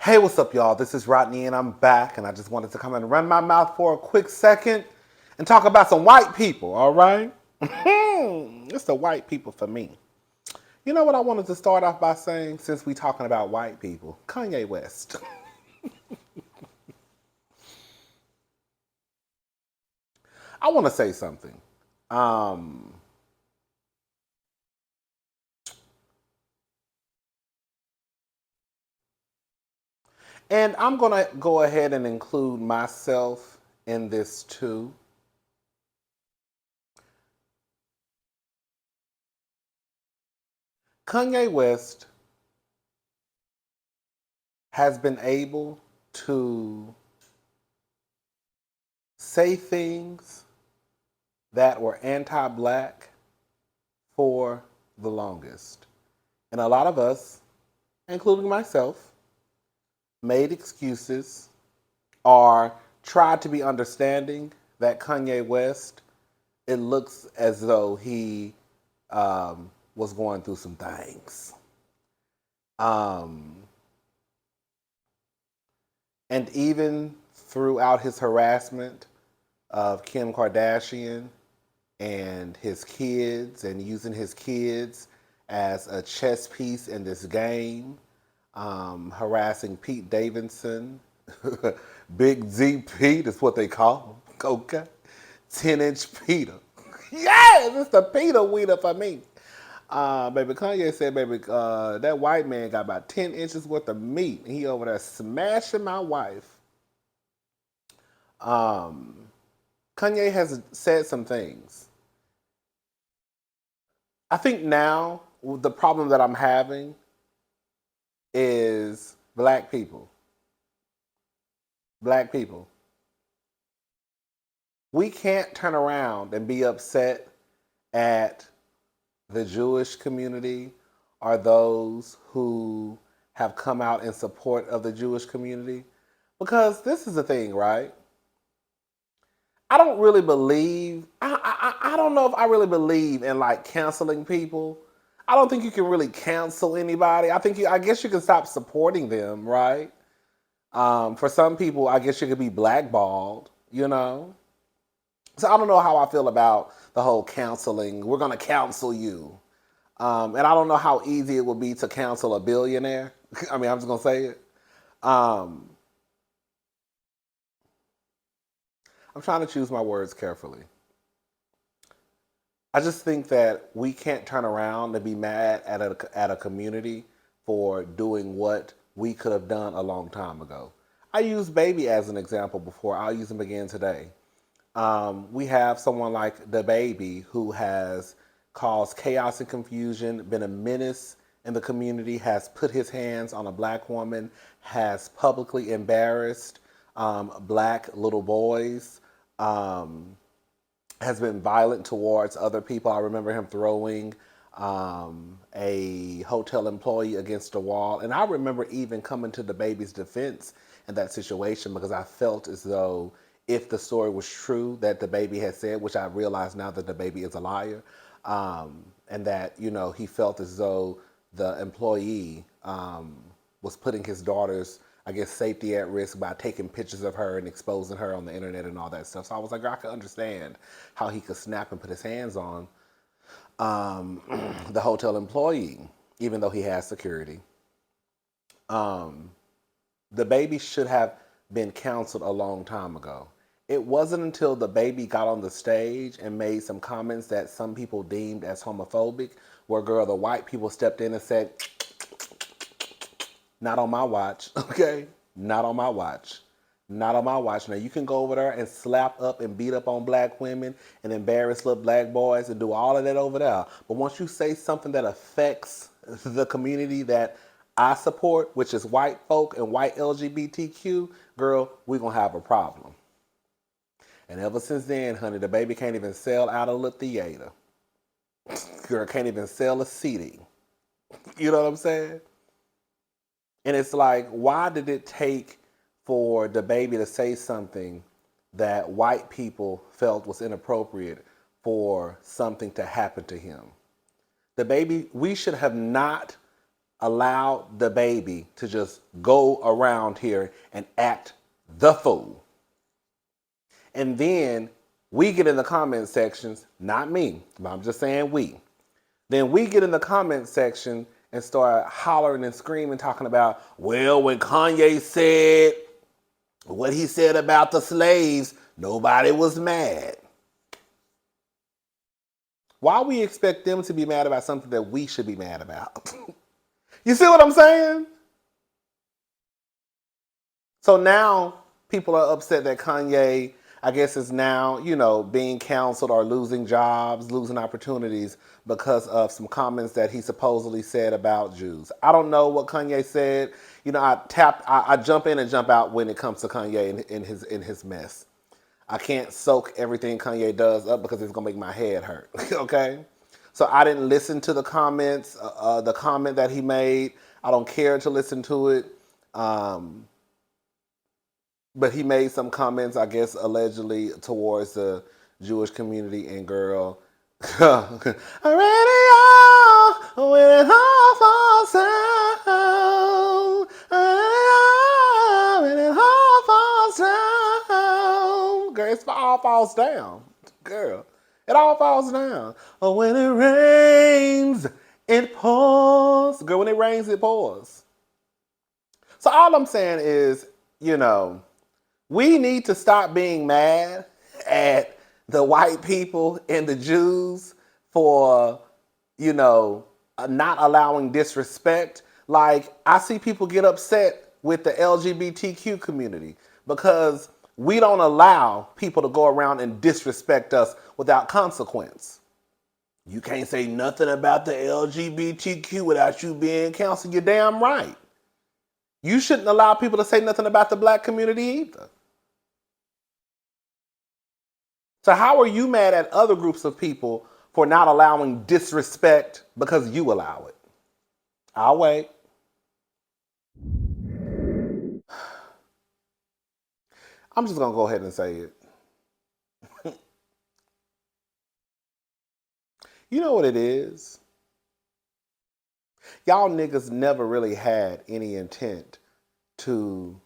Hey, what's up, y'all? This is Rodney, and I'm back, and I just wanted to come and run my mouth for a quick second and talk about some white people, all right? It's the white people for me. You know what I wanted to start off by saying, since we talking about white people? Kanye West. I want to say something. Um, and I'm going to go ahead and include myself in this too. Kanye West has been able to say things that were anti black for the longest. And a lot of us, including myself, made excuses or tried to be understanding that Kanye West, it looks as though he was going through some things. Um, and even throughout his harassment of Kim Kardashian and his kids and using his kids as a chess piece in this game, harassing Pete Davidson, Big Z Pete is what they call him, okay? 10-inch Peter. Yes, it's the Peter Weeder for me. Baby Kanye said, baby, that white man got about 10 inches worth of meat. And he over there smashing my wife. Um, Kanye has said some things. I think now the problem that I'm having is black people. Black people. We can't turn around and be upset at the Jewish community or those who have come out in support of the Jewish community. Because this is the thing, right? I don't really believe, I don't know if I really believe in like canceling people. I don't think you can really cancel anybody. I guess you can stop supporting them, right? For some people, I guess you could be blackballed, you know? So I don't know how I feel about the whole counseling. We're going to counsel you. And I don't know how easy it would be to counsel a billionaire. I mean, I'm just going to say it. Um, I'm trying to choose my words carefully. I just think that we can't turn around and be mad at a community for doing what we could have done a long time ago. I used Baby as an example before. I'll use him again today. We have someone like the Baby who has caused chaos and confusion, been a menace in the community, has put his hands on a black woman, has publicly embarrassed black little boys, um, has been violent towards other people. I remember him throwing a hotel employee against a wall. And I remember even coming to the Baby's defense in that situation because I felt as though if the story was true that the Baby had said, which I realize now that the Baby is a liar, and that, you know, he felt as though the employee was putting his daughter's, I guess, safety at risk by taking pictures of her and exposing her on the internet and all that stuff. So I was like, I could understand how he could snap and put his hands on um, the hotel employee, even though he has security. Um, the Baby should have been counseled a long time ago. It wasn't until the Baby got on the stage and made some comments that some people deemed as homophobic, where girl, the white people stepped in and said, not on my watch, okay? Not on my watch. Not on my watch. Now you can go over there and slap up and beat up on black women and embarrass little black boys and do all of that over there. But once you say something that affects the community that I support, which is white folk and white LGBTQ, girl, we're gonna have a problem. And ever since then, honey, the Baby can't even sell out of the theater. Girl can't even sell a CD. You know what I'm saying? And it's like, why did it take for the Baby to say something that white people felt was inappropriate for something to happen to him? The Baby, we should have not allowed the baby to just go around here and act the fool. And then we get in the comment sections, not me, but I'm just saying we. Then we get in the comment section and start hollering and screaming, talking about, well, when Kanye said what he said about the slaves, nobody was mad. Why we expect them to be mad about something that we should be mad about? You see what I'm saying? So now people are upset that Kanye, I guess, is now, being counseled or losing jobs, losing opportunities because of some comments that he supposedly said about Jews. I don't know what Kanye said. I jump in and jump out when it comes to Kanye in his mess. I can't soak everything Kanye does up because it's gonna make my head hurt. Okay, so I didn't listen to the comments, the comment that he made. I don't care to listen to it. But he made some comments, I guess, allegedly towards the Jewish community, and girl, already all when it all falls down, when it all falls down, girl, it all falls down, girl, it all falls down. Oh, when it rains, it pours, girl. When it rains, it pours. So all I'm saying is, we need to stop being mad at the white people and the Jews for, not allowing disrespect. Like, I see people get upset with the LGBTQ community because we don't allow people to go around and disrespect us without consequence. You can't say nothing about the LGBTQ without you being counseled. You're damn right. You shouldn't allow people to say nothing about the black community either. So how are you mad at other groups of people for not allowing disrespect because you allow it? I'll wait. I'm just going to go ahead and say it. You know what it is? Y'all niggas never really had any intent to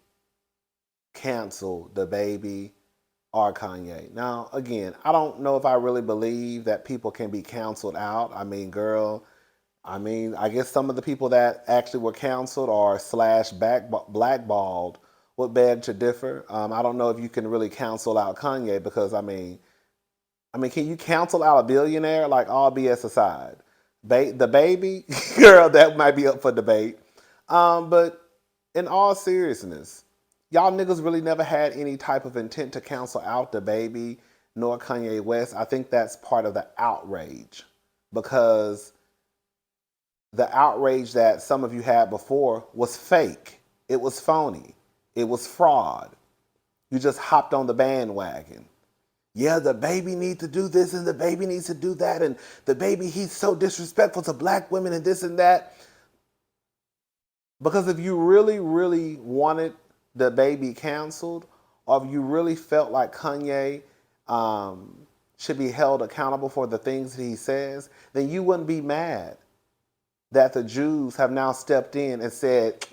cancel the baby or Kanye. Now, again, I don't know if I really believe that people can be canceled out. I mean, girl, I guess some of the people that actually were canceled or blackballed would beg to differ. I don't know if you can really cancel out Kanye because, can you cancel out a billionaire? Like, all BS aside. The baby, girl, that might be up for debate. But in all seriousness, y'all niggas really never had any type of intent to cancel out the baby nor Kanye West. I think that's part of the outrage because the outrage that some of you had before was fake. It was phony. It was fraud. You just hopped on the bandwagon. Yeah, the baby needs to do this and the baby needs to do that and the baby, he's so disrespectful to black women and this and that. Because if you really, really wanted the baby canceled, or if you really felt like Kanye should be held accountable for the things that he says, then you wouldn't be mad that the Jews have now stepped in and said,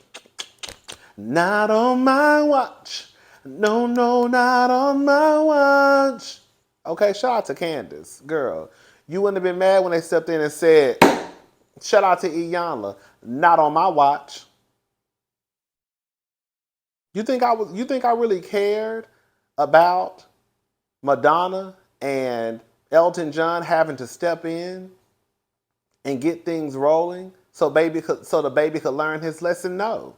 not on my watch. No, not on my watch. Okay, shout out to Candace. Girl, you wouldn't have been mad when they stepped in and said, shout out to Iyanla, not on my watch. You think I really cared about Madonna and Elton John having to step in and get things rolling so the baby could learn his lesson? No.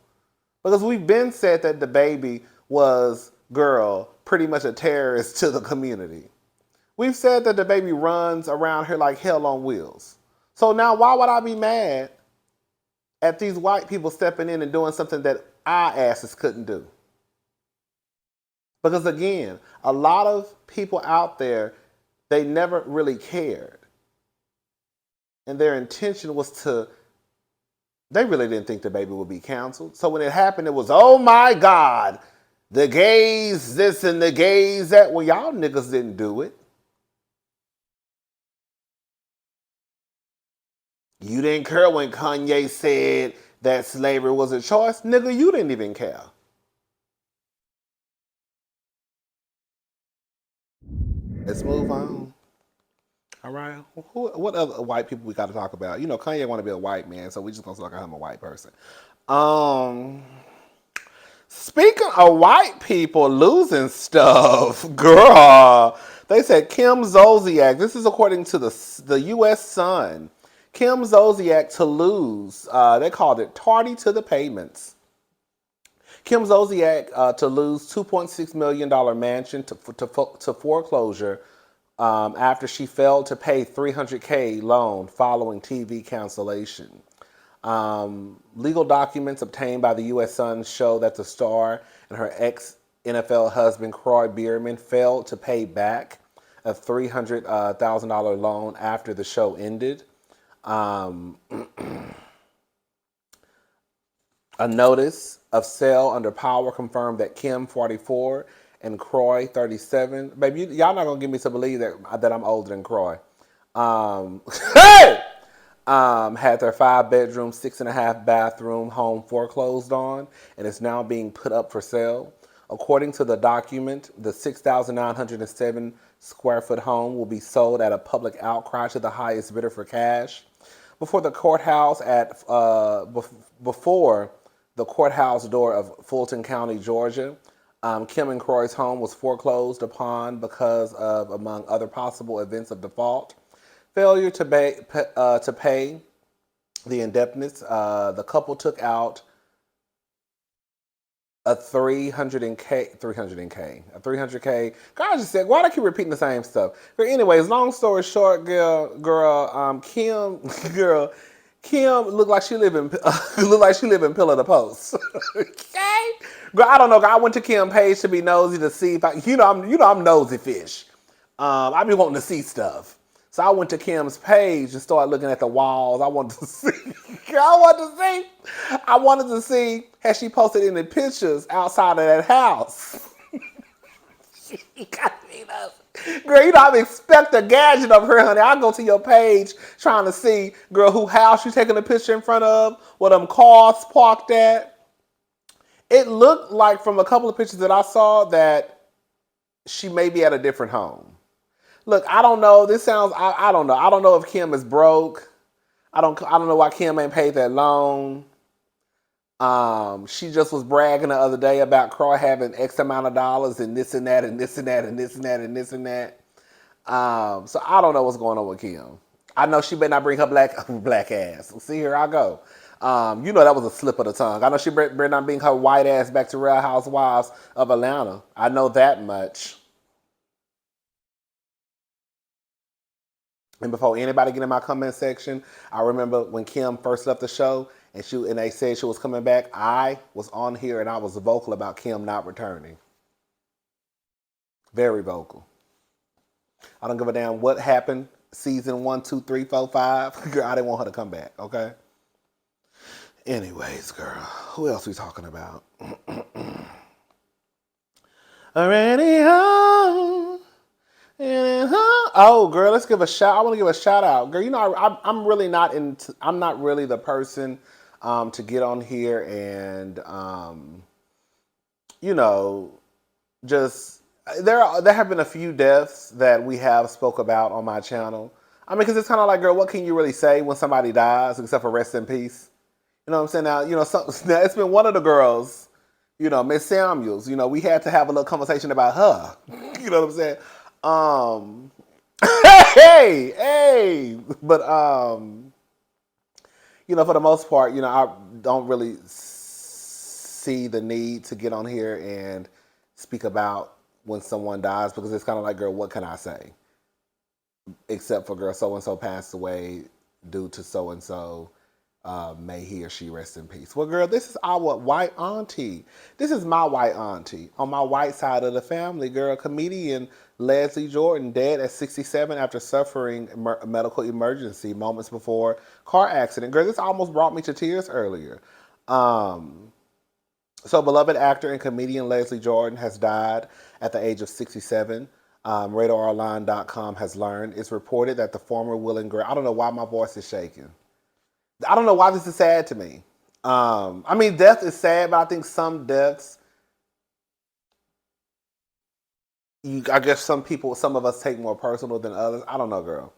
Because we've been said that the baby was, girl, pretty much a terrorist to the community. We've said that the baby runs around here like hell on wheels. So now why would I be mad at these white people stepping in and doing something that our asses couldn't do? Because again, a lot of people out there, they never really cared. And their intention was they really didn't think the baby would be canceled. So when it happened, it was, oh my God, the gays this and the gays that. Well, y'all niggas didn't do it. You didn't care when Kanye said that slavery was a choice, nigga, you didn't even care. Let's move on. All right. What other white people we got to talk about? You know, Kanye want to be a white man, so we just gonna talk about him a white person. Um, Speaking of white people losing stuff, girl, they said Kim Zolciak. This is according to the U.S. Sun. Kim Zolciak to lose. They called it tardy to the payments. Kim Zolciak to lose $2.6 million mansion to foreclosure after she failed to pay $300K loan following TV cancellation. Legal documents obtained by the U.S. Sun show that the star and her ex-NFL husband, Croy Bierman, failed to pay back a $300,000 loan after the show ended. Um, A notice of sale under power confirmed that Kim, 44, and Croy, 37. Baby, y'all not gonna get me to believe that I'm older than Croy. Hey! Had their 5-bedroom, 6.5-bathroom home foreclosed on, and is now being put up for sale. According to the document, the 6,907 square foot home will be sold at a public outcry to the highest bidder for cash. Before the courthouse before the courthouse door of Fulton County, Georgia, Kim and Croy's home was foreclosed upon because of, among other possible events of default, failure to pay the indebtedness. The couple took out a 300K. God just said, why do I keep repeating the same stuff? But anyways, long story short, Kim, Kim looked like she live in Pillar the Post. Okay, girl, I don't know. I went to Kim page to be nosy to see if I'm nosy fish. I be wanting to see stuff. So I went to Kim's page and started looking at the walls. I wanted to see has she posted any pictures outside of that house. Girl, I'm expect a gadget of her, honey. I go to your page trying to see, girl, who house you taking a picture in front of, where them cars parked at. It looked like from a couple of pictures that I saw that she may be at a different home. Look, I don't know. I don't know. I don't know if Kim is broke. I don't know why Kim ain't paid that loan. She just was bragging the other day about Croy having X amount of dollars and this and that and this and that and this and that and this and that. So I don't know what's going on with Kim. I know she better not bring her black ass. See, here I go. That was a slip of the tongue. I know she better not bring her white ass back to Real Housewives of Atlanta. I know that much. And before anybody get in my comment section, I remember when Kim first left the show and they said she was coming back, I was on here and I was vocal about Kim not returning. Very vocal. I don't give a damn what happened. Season 1, 2, 3, 4, 5. Girl, I didn't want her to come back, okay? Anyways, girl, who else we talking about? Already home. Oh, girl, let's give a shout. I want to give a shout out, girl. I'm really not into. I'm not really the person to get on here and just there have been a few deaths that we have spoke about on my channel. I mean, because it's kind of like, girl, what can you really say when somebody dies except for rest in peace? You know what I'm saying? Now, now it's been one of the girls, Miss Samuels. We had to have a little conversation about her. You know what I'm saying? Hey, but for the most part, I don't really see the need to get on here and speak about when someone dies because it's kind of like, girl, what can I say? Except for, girl, so and so passed away due to so and so. May he or she rest in peace. Well, girl, this is our white auntie. This is my white auntie. On my white side of the family, girl, comedian Leslie Jordan, dead at 67 after suffering a medical emergency moments before car accident. Girl, this almost brought me to tears earlier. So beloved actor and comedian Leslie Jordan has died at the age of 67. RadarOnline.com has learned. It's reported that the former Will and Grace, I don't know why my voice is shaking. I don't know why this is sad to me. I mean, death is sad, but I think some deaths, I guess some of us take more personal than others. I don't know, girl.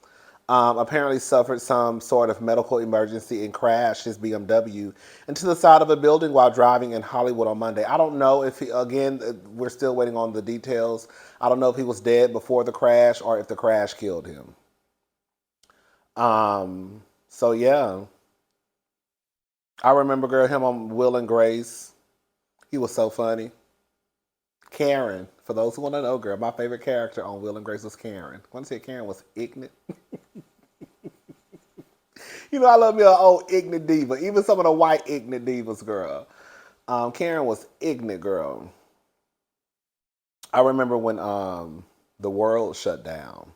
Apparently suffered some sort of medical emergency and crashed his BMW into the side of a building while driving in Hollywood on Monday. I don't know if he, again, we're still waiting on the details. I don't know if he was dead before the crash or if the crash killed him. So yeah, I remember, girl, him on Will and Grace. He was so funny. Karen, for those who want to know, girl, my favorite character on Will and Grace was Karen. I want to say Karen was ignorant. You know, I love me an old ignorant diva. Even some of the white ignorant divas, girl. Karen was ignorant, girl. I remember when the world shut down.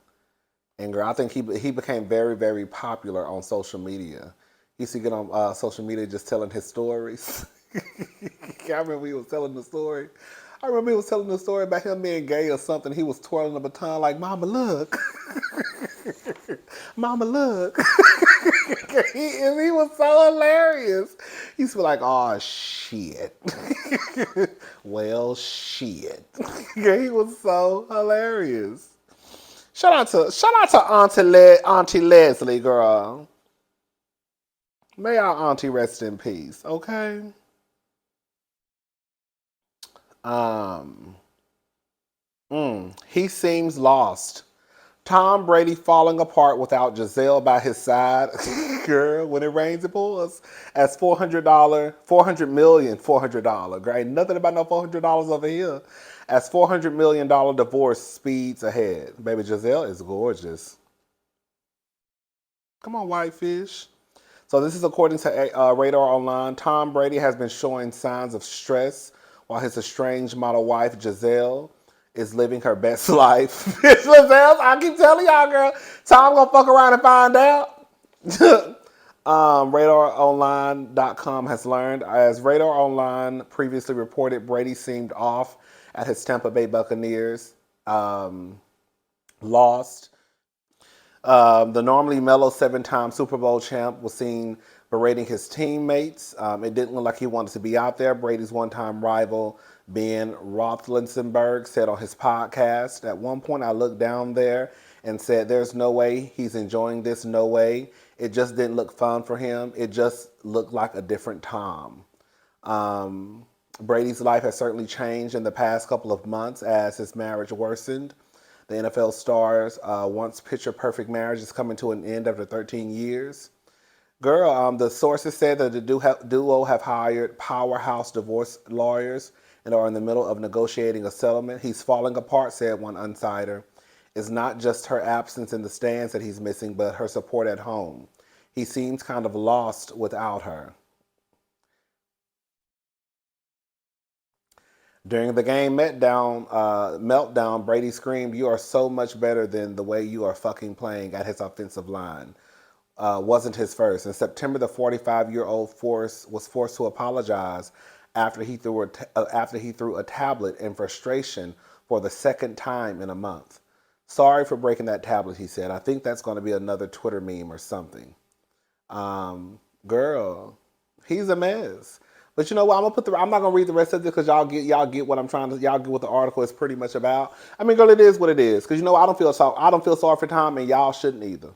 And girl, I think he became very, very popular on social media. He used to get on social media just telling his stories. I remember he was telling the story. I remember he was telling the story about him being gay or something. He was twirling a baton like, "Mama, look." "Mama, look." he was so hilarious. He used to be like, "Oh, shit." Well, shit. He was so hilarious. Shout out to Auntie Leslie, girl. May our auntie rest in peace, okay? Um, he seems lost. Tom Brady falling apart without Giselle by his side. Girl, when it rains, it pours. As $400 million. Girl, ain't nothing about no $400 over here. As $400 million divorce speeds ahead. Baby, Giselle is gorgeous. Come on, whitefish. So this is according to Radar Online. Tom Brady has been showing signs of stress while his estranged model wife, Giselle, is living her best life. Giselle, I keep telling y'all, girl, Tom gonna fuck around and find out. RadarOnline.com has learned. As Radar Online previously reported, Brady seemed off at his Tampa Bay Buccaneers. Lost. The normally mellow seven-time Super Bowl champ was seen berating his teammates. It didn't look like he wanted to be out there. Brady's one-time rival, Ben Roethlisberger, said on his podcast, "At one point I looked down there and said, there's no way he's enjoying this, no way. It just didn't look fun for him. It just looked like a different Tom." Brady's life has certainly changed in the past couple of months as his marriage worsened. The NFL star's once picture-perfect marriage is coming to an end after 13 years. Girl, the sources said that the duo have hired powerhouse divorce lawyers and are in the middle of negotiating a settlement. "He's falling apart," said one insider. "It's not just her absence in the stands that he's missing, but her support at home. He seems kind of lost without her." During the game meltdown, Brady screamed, "You are so much better than the way you are fucking playing," at his offensive line. Wasn't his first. In September, the 45-year-old was forced to apologize after he threw a tablet in frustration for the second time in a month. "Sorry for breaking that tablet," he said. "I think that's going to be another Twitter meme or something." Girl, he's a mess. But you know what? I'm not gonna read the rest of it because y'all get what I'm trying to y'all get what the article is pretty much about. I mean, girl, it is what it is. Because you know I don't feel sorry for Tom, and y'all shouldn't either.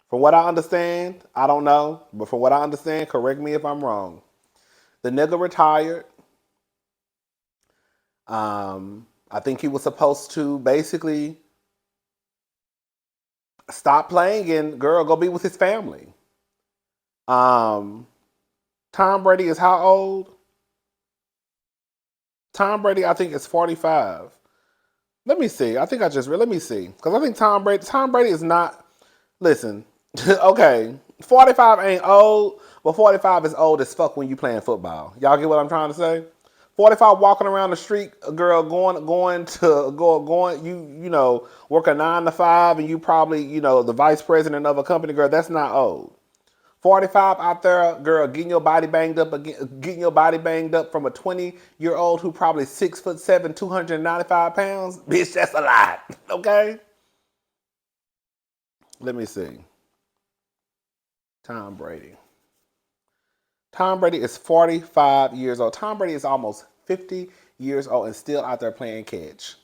From what I understand, I don't know, but from what I understand, correct me if I'm wrong. The nigga retired. I think he was supposed to basically stop playing and girl go be with his family. Um, Tom Brady is how old? Tom Brady, I think, is 45. Let me see. Let me see. Because I think Tom Brady is not, listen, okay, 45 ain't old, but 45 is old as fuck when you playing football. Y'all get what I'm trying to say? 45 walking around the street, a girl work a 9 to 5 and you probably, the vice president of a company, girl, that's not old. 45 out there, girl, getting your body banged up from a 20-year-old who probably 6'7", 295 pounds. Bitch, that's a lot. Okay? Let me see. Tom Brady. Tom Brady is 45 years old. Tom Brady is almost 50 years old and still out there playing catch.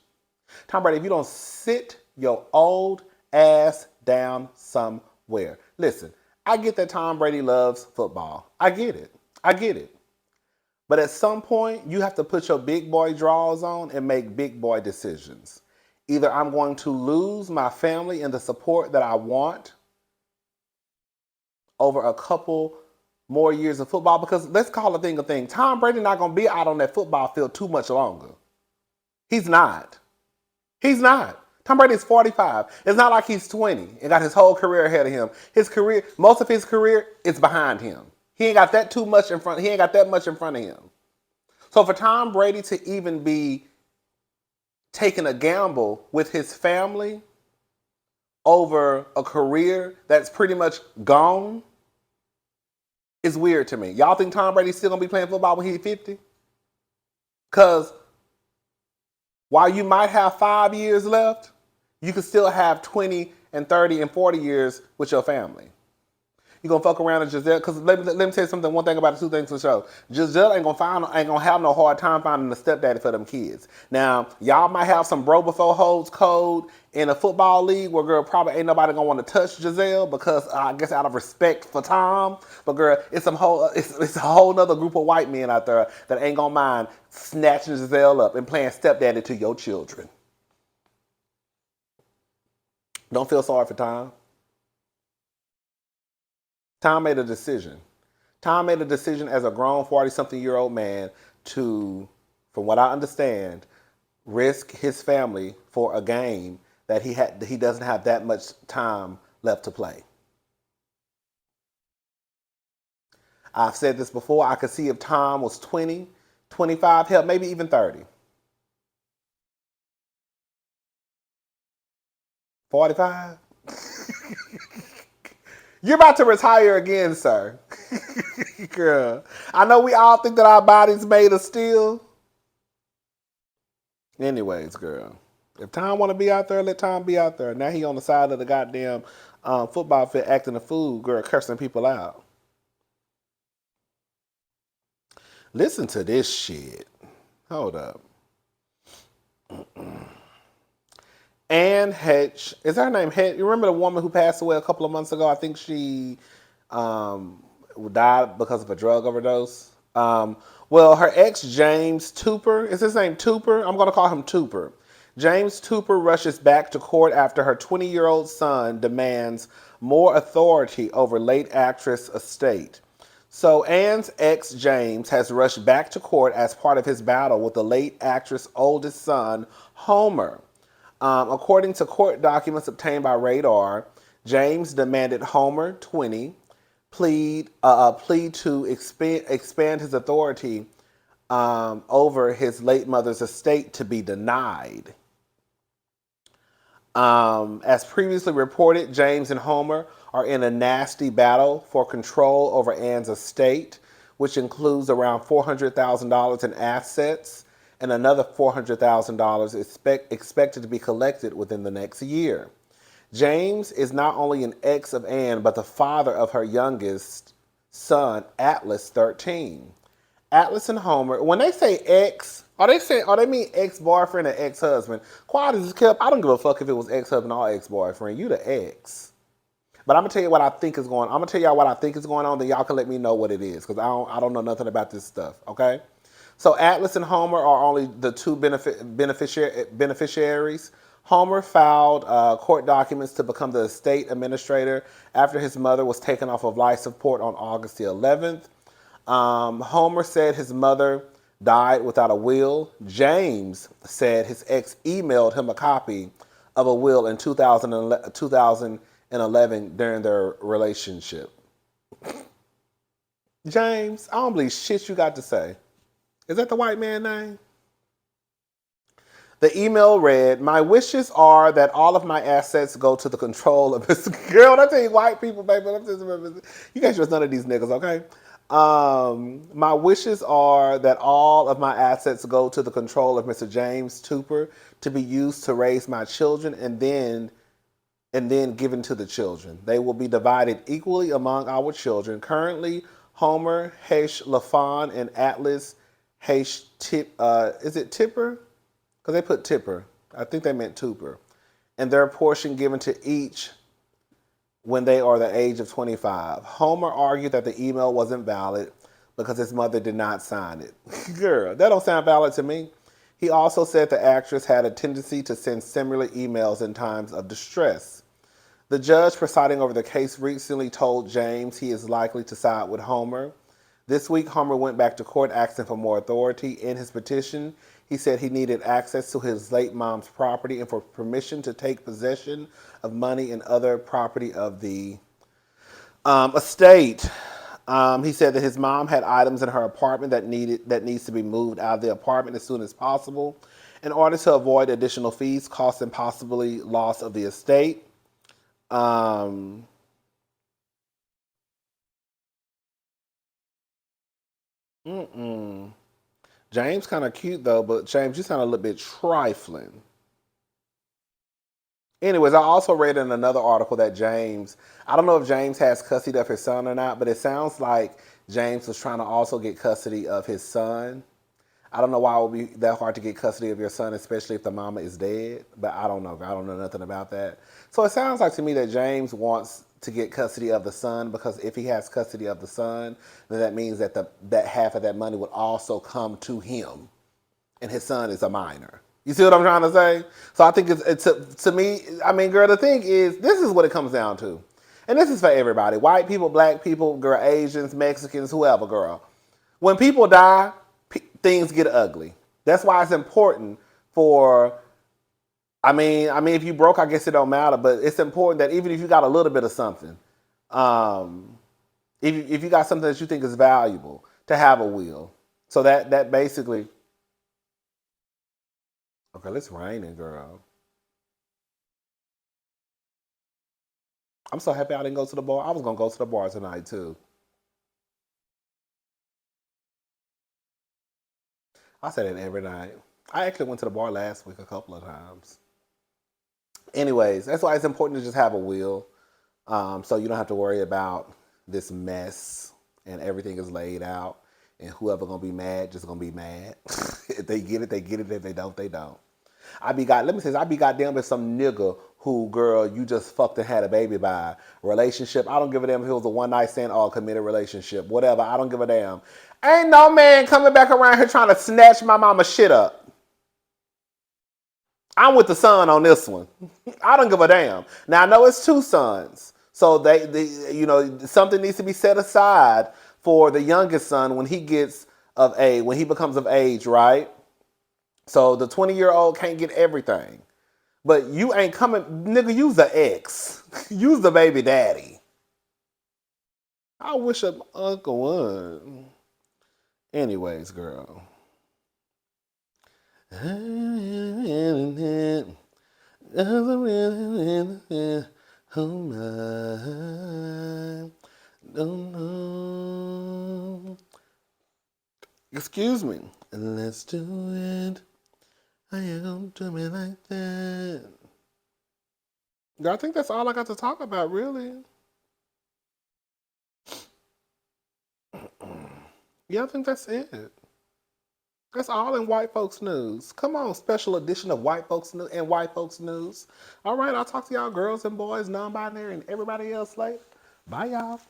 Tom Brady, if you don't sit your old ass down somewhere. Listen, I get that Tom Brady loves football. I get it. I get it. But at some point, you have to put your big boy draws on and make big boy decisions. Either I'm going to lose my family and the support that I want over a couple more years of football, because let's call a thing a thing. Tom Brady not going to be out on that football field too much longer. He's not. He's not. Tom Brady is 45. It's not like he's 20 and got his whole career ahead of him. His career, most of his career is behind him. He ain't got that too much in front. He ain't got that much in front of him. So for Tom Brady to even be taking a gamble with his family over a career that's pretty much gone is weird to me. Y'all think Tom Brady's still gonna be playing football when he's 50? Because while you might have 5 years left, you could still have 20 and 30 and 40 years with your family. You gonna fuck around with Giselle? Because let me tell you something. One thing about the two things for sure. Giselle ain't gonna have no hard time finding a stepdaddy for them kids. Now y'all might have some bro before hoes code in a football league where girl probably ain't nobody gonna want to touch Giselle because I guess out of respect for Tom. But girl, it's a whole nother group of white men out there that ain't gonna mind snatching Giselle up and playing stepdaddy to your children. Don't feel sorry for Tom. Tom made a decision. Tom made a decision as a grown 40-something-year-old man to, from what I understand, risk his family for a game that he doesn't have that much time left to play. I've said this before. I could see if Tom was 20, 25, hell, maybe even 30. 45? You're about to retire again, sir. Girl, I know we all think that our body's made of steel. Anyways, girl, if Tom want to be out there, let Tom be out there. Now he on the side of the goddamn football field acting a fool, girl, cursing people out. Listen to this shit. Hold up. Anne Heche, is her name Heche? You remember the woman who passed away a couple of months ago? I think she died because of a drug overdose. Well, her ex, James Tupper, is his name Tupper? I'm going to call him Tupper. James Tupper rushes back to court after her 20-year-old son demands more authority over late actress estate. So Anne's ex, James, has rushed back to court as part of his battle with the late actress' oldest son, Homer. According to court documents obtained by Radar, James demanded Homer, 20, plead to expand his authority over his late mother's estate to be denied. As previously reported, James and Homer are in a nasty battle for control over Anne's estate, which includes around $400,000 in assets and another $400,000 expected to be collected within the next year. James is not only an ex of Anne, but the father of her youngest son, Atlas, 13. Atlas and Homer, when they say ex, they mean ex-boyfriend or ex-husband? Quiet as kept, I don't give a fuck if it was ex-husband or ex-boyfriend. You the ex. But I'm gonna tell you what I think is going on. I'm gonna tell y'all what I think is going on, then y'all can let me know what it is, because I don't know nothing about this stuff, okay? So Atlas and Homer are only the two beneficiaries. Homer filed court documents to become the estate administrator after his mother was taken off of life support on August the 11th. Homer said his mother died without a will. James said his ex emailed him a copy of a will in 2011 during their relationship. James, I don't believe shit you got to say. Is that the white man's name? The email read, "My wishes are that all of my assets go to the control of this girl." When I tell you white people, baby, you can't trust none of these niggas, okay? My wishes are that all of my assets go to the control of Mr. James Tupper to be used to raise my children and then given to the children. They will be divided equally among our children. Currently, Homer, Heche LaFawn, and Atlas Heche is it Tipper? Because they put Tipper. I think they meant Tooper. And their portion given to each when they are the age of 25. Homer argued that the email wasn't valid because his mother did not sign it. Girl, that don't sound valid to me. He also said the actress had a tendency to send similar emails in times of distress. The judge presiding over the case recently told James he is likely to side with Homer. This week, Homer went back to court asking for more authority. In his petition, he said he needed access to his late mom's property and for permission to take possession of money and other property of the estate. He said that his mom had items in her apartment that needs to be moved out of the apartment as soon as possible in order to avoid additional fees, costs, and possibly loss of the estate. Um, mm-mm. James kind of cute though, but James, you sound a little bit trifling. Anyways, I also read in another article that James, I don't know if James has custody of his son or not, but it sounds like James was trying to also get custody of his son. I don't know why it would be that hard to get custody of your son, especially if the mama is dead, but I don't know. I don't know nothing about that. So it sounds like to me that James wants to get custody of the son because if he has custody of the son, then that means that that half of that money would also come to him, and his son is a minor. You see what I'm trying to say? So I think it's to me. I mean, girl, the thing is, this is what it comes down to, and this is for everybody: white people, black people, girl, Asians, Mexicans, whoever, girl. When people die, things get ugly. That's why it's important for. I mean, if you broke, I guess it don't matter. But it's important that even if you got a little bit of something, um, if you got something that you think is valuable, to have a will. So that basically. Okay, it's raining, girl. I'm so happy I didn't go to the bar. I was gonna go to the bar tonight too. I said it every night. I actually went to the bar last week a couple of times. Anyways, that's why it's important to just have a will, so you don't have to worry about this mess and everything is laid out. And whoever gonna be mad, just gonna be mad. If they get it, they get it. If they don't, they don't. Let me say this, I be goddamn if some nigga who, girl, you just fucked and had a baby by relationship. I don't give a damn if it was a one night stand or a committed relationship. Whatever. I don't give a damn. Ain't no man coming back around here trying to snatch my mama shit up. I'm with the son on this one. I don't give a damn. Now I know it's two sons, so something needs to be set aside for the youngest son when he gets of age, when he becomes of age, right? So the 20-year-old can't get everything, but you ain't coming, nigga. Use the ex, use the baby daddy. I wish a uncle would. Anyways, girl. Oh my, don't know. Excuse me. Let's do it. I am doing like that. I think that's all I got to talk about, really. Yeah, I think that's it. That's all in white folks news. Come on, special edition of white folks news and white folks news. All right, I'll talk to y'all girls and boys, non-binary, and everybody else later. Bye, y'all.